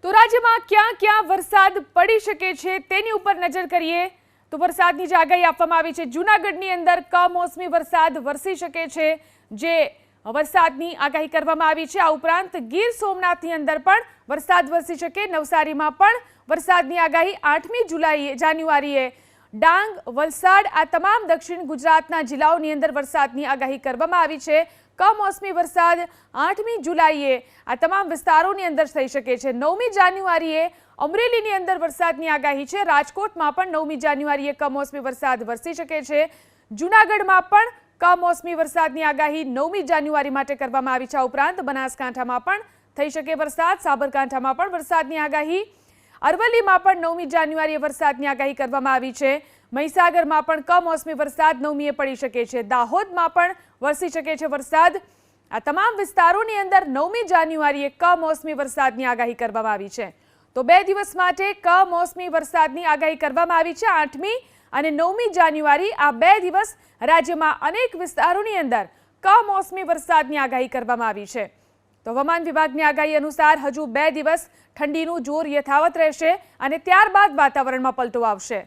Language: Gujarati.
તો રાજ્યમાં ક્યાં ક્યાં વરસાદ પડી શકે છે તેની ઉપર નજર કરીએ તો વરસાદની જે આગાહી આપવામાં આવી છે જૂનાગઢની અંદર કમોસમી વરસાદ વરસી શકે છે જે વરસાદની આગાહી કરવામાં આવી છે। આ ઉપરાંત ગીર સોમનાથની અંદર પણ વરસાદ વરસી શકે। નવસારીમાં પણ વરસાદની આગાહી 8મી જાન્યુઆરીએ ડાંગ વલસાડ આ તમામ દક્ષિણ ગુજરાતના જિલ્લાઓની અંદર વરસાદની આગાહી કરવામાં આવી છે। કમોસમી વરસાદ 8મી જુલાઈએ આ તમામ વિસ્તારોની અંદર થઈ શકે છે। 9મી જાન્યુઆરીએ અમરેલીની અંદર વરસાદની આગાહી છે। રાજકોટમાં પણ 9મી જાન્યુઆરીએ કમોસમી વરસાદ વરસી શકે છે। જૂનાગઢમાં પણ કમોસમી વરસાદની આગાહી 9મી જાન્યુઆરી માટે કરવામાં આવી છે। આ ઉપરાંત બનાસકાંઠામાં પણ થઈ શકે વરસાદ, સાબરકાંઠામાં પણ વરસાદની આગાહી, અરવલ્લીમાં પણ 9મી જાન્યુઆરીએ વરસાદની આગાહી કરવામાં આવી છે। મહીસાગરમાં પણ કમોસમી વરસાદ 9મીએ પડી શકે છે। દાહોદમાં પણ વરસી શકે છે વરસાદ। આ તમામ વિસ્તારોની અંદર 9મી જાન્યુઆરીએ કમોસમી વરસાદની આગાહી કરવામાં આવી છે। તો 2 દિવસ માટે કમોસમી વરસાદની આગાહી કરવામાં આવી છે। 8મી અને 9મી જાન્યુઆરી આ 2 દિવસ રાજ્યમાં અનેક વિસ્તારોની અંદર કમોસમી વરસાદની આગાહી કરવામાં આવી છે। તો હવામાન વિભાગની આગાહી અનુસાર હજુ 2 દિવસ ઠંડીનું જોર યથાવત રહેશે અને ત્યારબાદ વાતાવરણમાં પલટો આવશે।